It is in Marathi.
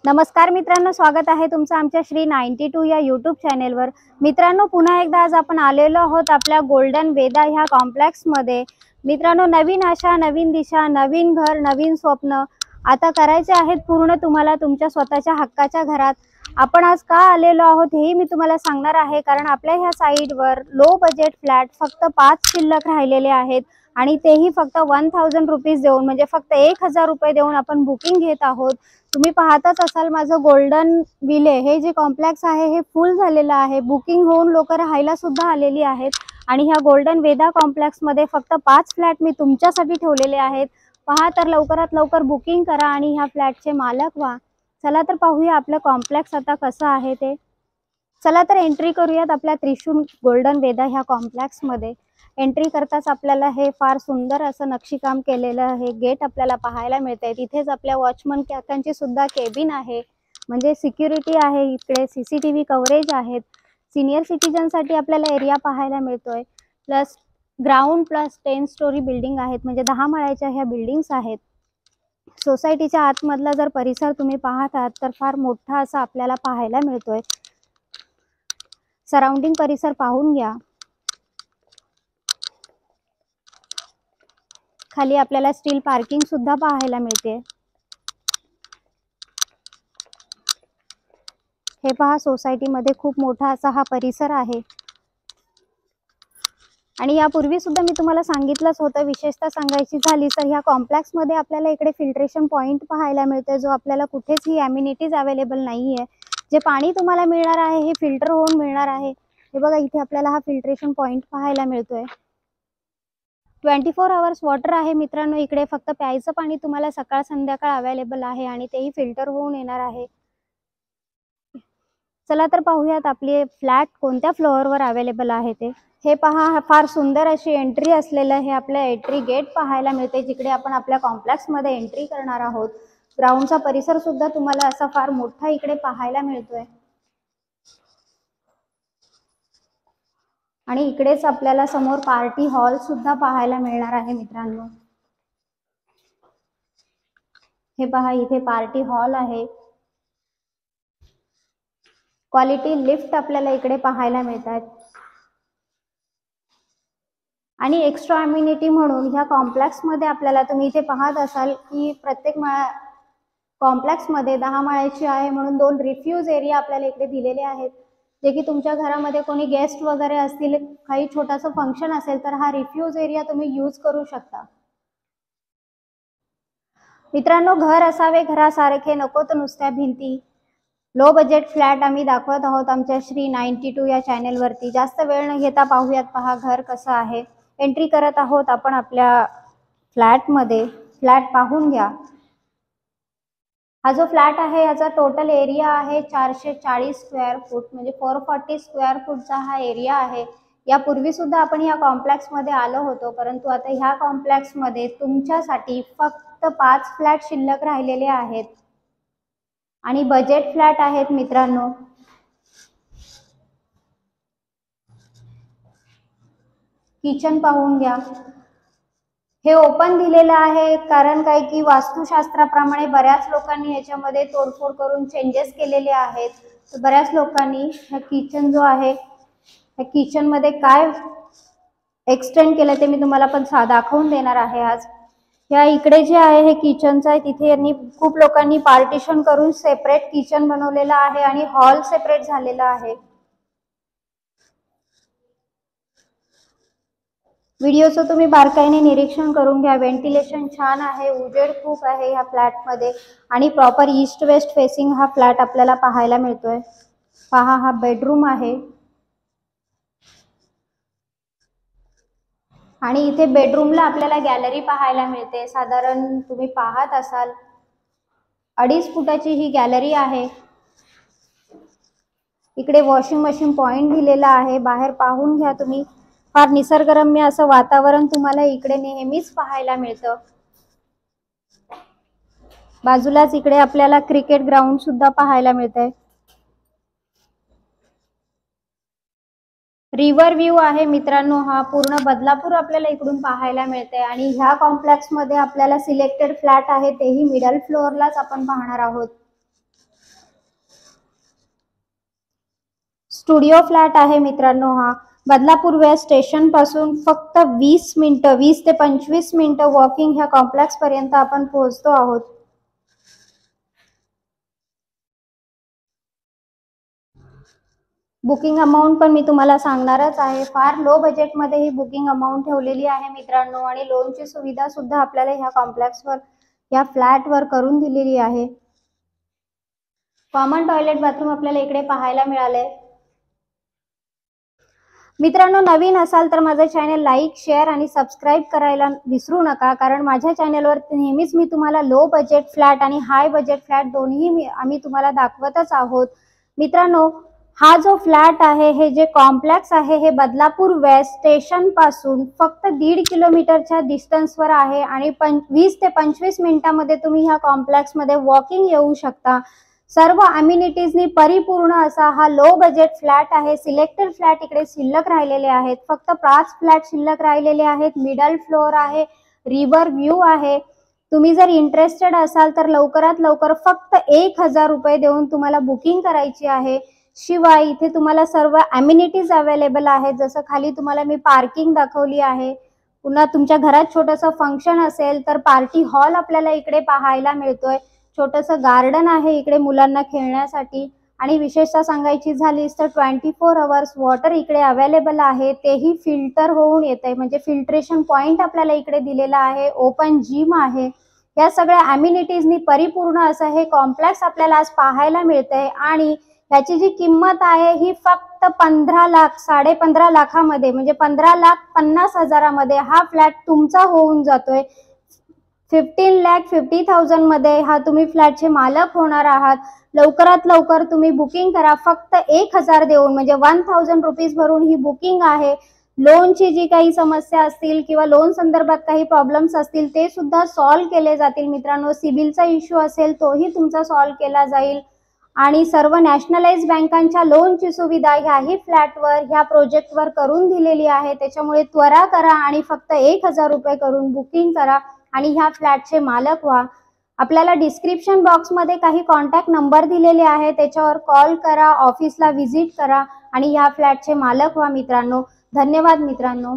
नमस्कार मित्रांनो, स्वागत आहे तुमचं आमच्या श्री 92 या यूट्यूब चॅनेलवर। मित्रांनो, पुन्हा एकदा आज आपण आलेलो आहोत आपल्या गोल्डन वेदा ह्या कॉम्प्लेक्स मध्ये। मित्रांनो, नवीन आशा, नवीन दिशा, नवीन घर, नवीन स्वप्न आता करायचे आहेत पूर्ण तुम्हाला तुमच्या स्वतःच्या हक्काच्या घरात। आपण आज का आलेलो आहोत हे मी तुम्हाला सांगणार आहे, कारण आपल्या ह्या साइटवर लो बजेट फ्लॅट फक्त 5 शिल्लक राहिलेले आहेत आणि तेही फक्त 1000 रुपीज देऊन, म्हणजे फक्त 1000 रुपये देऊन आपण बुकिंग घेत आहोत। तुम्ही पाहताच असाल माझं गोल्डन विले हे जे कॉम्प्लेक्स आहे हे फुल झालेलं आहे, बुकिंग होऊन लोक राहायला सुद्धा आलेली आहेत। आणि ह्या गोल्डन वेदा कॉम्प्लेक्स मध्ये फक्त 5 फ्लॅट मी तुमच्यासाठी ठेवलेले आहेत। पहा तर लवकरात लवकर बुकिंग करा आणि ह्या फ्लॅटचे मालक व्हा। चला तर पाहूया आपलं कॉम्प्लेक्स आता कसं आहे ते। चला तर एंट्री करूयात आपल्या त्रिशूल गोल्डन वेदा ह्या कॉम्प्लेक्स मध्ये। एंट्री करताच आपल्याला हे फार सुंदर असं नक्षीकाम केलेलं आहे गेट आपल्याला पाहायला मिळतंय। तिथेच आपल्या वॉचमन काकांची सुद्धा केबिन आहे, म्हणजे सिक्युरिटी आहे। इकडे सीसीटीव्ही कव्हरेज आहेत। सीनियर सिटीजन साठी आपल्याला एरिया पाहायला मिळतोय। Plus ground plus 10 story building आहेत, म्हणजे 10 माळ्याच्या ह्या बिल्डिंग्स आहेत। सोसायटीच्या आतमधला जर परिसर तुम्ही पाहत आहात तर फार मोठा असा आपल्याला पाहायला मिळतोय। सराउंडिंग परिसर पाहून घ्या। खाली आपल्याला स्टील पार्किंग सुद्धा पाहायला मिळते। हे पहा, सोसायटी मध्ये खूप मोठा असा हा परिसर आहे। आणि यापूर्वी सुद्धा मी तुम्हाला सांगितलंच होतं, विशेषतः सांगायची झाली तर ह्या कॉम्प्लेक्स मध्ये आपल्याला इकडे फिल्ट्रेशन पॉइंट पाहायला मिळतोय, जो आपल्याला कुठेच ही अम्युनिटीज अवेलेबल नाहीये। जे पाणी तुम्हाला मिळणार आहे हे फिल्टर होऊन मिळणार आहे। हे बघा, इथे आपल्याला हा फिल्ट्रेशन पॉइंट पाहायला मिळतोय। 24 आवर्स वॉटर आहे मित्रांनो इकडे। फक्त प्यायचं पाणी तुम्हाला सकाळ संध्याकाळ अवेलेबल आहे आणि तेही फिल्टर होऊन येणार आहे। चला तर पाहूयात आपले फ्लॅट कोणत्या फ्लोअरवर अवेलेबल आहे ते। हे पहा, फार सुंदर अशी एंट्री असलेलं हे आपल्या एंट्री गेट पाहायला मिळते, जिकडे आपण आपल्या कॉम्प्लेक्स मध्ये एंट्री करणार आहोत। ग्राउंडचा परिसर सुद्धा तुम्हाला असा फार मोठा इकडे पाहायला मिळतोय। आणि इकडेच आपल्याला समोर पार्टी हॉल सुद्धा पाहायला मिळणार आहे मित्रांनो। हे पहा, इथे पार्टी हॉल आहे। क्वालिटी लिफ्ट आपल्याला इकडे पाहायला मिळतात। आणि एक्स्ट्रा अम्युनिटी म्हणून ह्या कॉम्प्लेक्स मध्ये आपल्याला, तुम्ही इथे पाहत असाल की प्रत्येक कॉम्प्लेक्स मध्ये 10 माळ्याची आहे म्हणून 2 रिफ्यूज एरिया आपल्याला इकडे दिलेले आहेत, जे की तुमच्या घरामध्ये कोणी गेस्ट वगैरे असतील, काही छोटासा फंक्शन असेल तर हा रिफ्यूज एरिया तुम्ही यूज करू शकता। मित्रांनो, घर असावे घरासारखे, नको तर नुसत्या भिंती। लो बजेट फ्लॅट आम्ही दाखवत आहोत आमच्या श्री 92 या चॅनेल वरती। जास्त वेळ न घेता पाहूयात, पहा घर कसं आहे। एंट्री करत आहोत आपण आपल्या फ्लॅट मध्ये। फ्लॅट पाहून घ्या। हा जो फ्लॅट आहे याचा टोटल एरिया आहे 440 स्क्वेअर फूट, म्हणजे 440 स्क्वेअर फूटचा हा एरिया आहे। यापूर्वी सुद्धा आपण या कॉम्प्लेक्स मध्ये आलो होतो, परंतु आता ह्या कॉम्प्लेक्स मध्ये तुमच्यासाठी फक्त 5 फ्लॅट शिल्लक राहिलेले आहेत आणि बजेट फ्लॅट आहेत मित्रांनो। किचन पाहून घ्या। हे ओपन दिलेलं आहे, कारण काय की वास्तुशास्त्राप्रमाणे बऱ्याच लोकांनी याच्यामध्ये तोडफोड करून चेंजेस केलेले आहेत। तर बऱ्याच लोकांनी हा किचन जो आहे, या किचन मध्ये काय एक्सटेंड केलं ते मी तुम्हाला पण दाखवून देणार आहे आज। या इकडे जे आहे हे किचनचं आहे, तिथे यांनी खूप लोकांनी पार्टिशन करून सेपरेट किचन बनवलेलं आहे आणि हॉल सेपरेट झालेला आहे। व्हिडिओचं तुम्ही बारकाईने निरीक्षण करून घ्या। व्हेंटिलेशन छान आहे, उजेड खूप आहे ह्या फ्लॅट मध्ये आणि प्रॉपर ईस्ट वेस्ट फेसिंग हा फ्लॅट आपल्याला पाहायला मिळतोय। पहा, हा बेडरूम आहे आणि इथे बेडरूमला आपल्याला गॅलरी पाहायला मिळते। साधारण तुम्ही पाहत असाल 2.5 फुटाची ही गॅलरी आहे। इकडे वॉशिंग मशीन पॉइंट दिलेला आहे। बाहेर पाहून घ्या तुम्ही, फार निसर्गरम्य असं वातावरण तुम्हाला इकडे नेहमीच पाहायला मिळतं। बाजूलाच इकडे आपल्याला क्रिकेट ग्राउंड सुद्धा पाहायला मिळतंय। रिव्हर व्ह्यू आहे मित्रांनो, हा पूर्ण बदलापूर आपल्याला इकडून पाहायला मिळते। आणि ह्या कॉम्प्लेक्स मध्ये आपल्याला सिलेक्टेड फ्लॅट आहे, तेही मिडल फ्लोअरलाच आपण पाहणार आहोत। स्टुडिओ फ्लॅट आहे मित्रांनो। हा बदलापूर वेस्ट स्टेशन पासून फक्त 20 मिनिटं 20 ते 25 मिनिटं वॉकिंग ह्या कॉम्प्लेक्स पर्यंत आपण पोहोचतो आहोत। बुकिंग अमाउंट पण मी तुम्हाला सांगणारच आहे। फार लो बजेट मध्ये ही बुकिंग अमाउंट ठेवलेली आहे मित्रांनो आणि लोनची सुविधा सुद्धा आपल्याला ह्या कॉम्प्लेक्सवर या फ्लॅटवर करून दिलेली आहे। कॉमन टॉयलेट बाथरूम आपल्याला इकडे पाहायला मिळाले। मित्रांनो, नवीन असाल तर माझे चॅनल लाईक शेअर आणि सबस्क्राइब करायला विसरू नका, कारण माझ्या चॅनलवर नेहमीच मी तुम्हाला लो बजेट फ्लॅट आणि हाय बजेट फ्लॅट दोन्ही आम्ही तुम्हाला दाखवतच आहोत। मित्रांनो, हा जो फ्लॅट आहे, हे जे कॉम्प्लेक्स आहे, हे बदलापूर वेस्ट स्टेशन पासून फक्त 1.5 किलोमीटरच्या डिस्टन्सवर आहे आणि 20 ते 25 मिनिटांमध्ये तुम्ही ह्या कॉम्प्लेक्स मध्ये वॉकिंग येऊ शकता। सर्व अम्युनिटीजनी परिपूर्ण असा हा लो बजेट फ्लॅट आहे। सिलेक्टेड फ्लॅट इकडे शिल्लक राहिलेले आहेत, फक्त 5 फ्लॅट शिल्लक राहिलेले आहेत। मिडल फ्लोर आहे, रिव्हर व्ह्यू आहे। तुम्ही जर इंटरेस्टेड असाल तर लवकरात लवकर फक्त 1000 रुपये देऊन तुम्हाला बुकिंग करायची आहे। शिवाय इथे तुम्हाला सर्व अम्युनिटीज अवेलेबल आहेत, जसं खाली तुम्हाला मी पार्किंग दाखवली आहे। पुन्हा तुमच्या घरात छोटंसं फंक्शन असेल तर पार्टी हॉल आपल्याला इकडे पाहायला मिळतोय। छोटंसं गार्डन आहे इकडे मुलांना खेळण्यासाठी आणि विशेषतः सांगायची झालीस तर 24 आवर्स वॉटर इकडे अवेलेबल आहे, तेही फिल्टर होऊन येते, म्हणजे फिल्ट्रेशन पॉइंट आपल्याला इकडे दिलेला आहे। ओपन जिम आहे। या सगळ्या अम्युनिटीजनी परिपूर्ण असं हे कॉम्प्लेक्स आपल्याला आज पाहायला मिळतंय आणि याची जी किंमत आहे ही फक्त 15 लाख 15.5 लाखामध्ये, म्हणजे 15,50,000 हा फ्लॅट तुमचा होऊन जातोय। 15,50,000 मध्ये हा तुम्ही फ्लॅटचे मालक होणार आहात। लवकरात लवकर तुम्ही बुकिंग करा, फक्त 1000 देऊन, म्हणजे 1000 रुपीज भरून ही बुकिंग आहे। लोनची जी काही समस्या असतील किंवा लोन संदर्भात काही प्रॉब्लेम्स असतील ते सुद्धा सॉल्व्ह केले जातील मित्रांनो। सिबिलचा इश्यू असेल तोही तुमचा सॉल्व्ह केला जाईल आणि सर्व नॅशनलाइज बँकांच्या लोनची सुविधा ह्याही फ्लॅटवर ह्या प्रोजेक्टवर करून दिलेली आहे। त्याच्यामुळे त्वरा करा आणि फक्त 1000 रुपये करून बुकिंग करा आणि ह्या फ्लॅटचे मालक व्हा। आपल्याला डिस्क्रिप्शन बॉक्समध्ये काही कॉन्टॅक्ट नंबर दिलेले आहे, त्याच्यावर कॉल करा, ऑफिसला व्हिजिट करा आणि ह्या फ्लॅटचे मालक व्हा मित्रांनो। धन्यवाद मित्रांनो।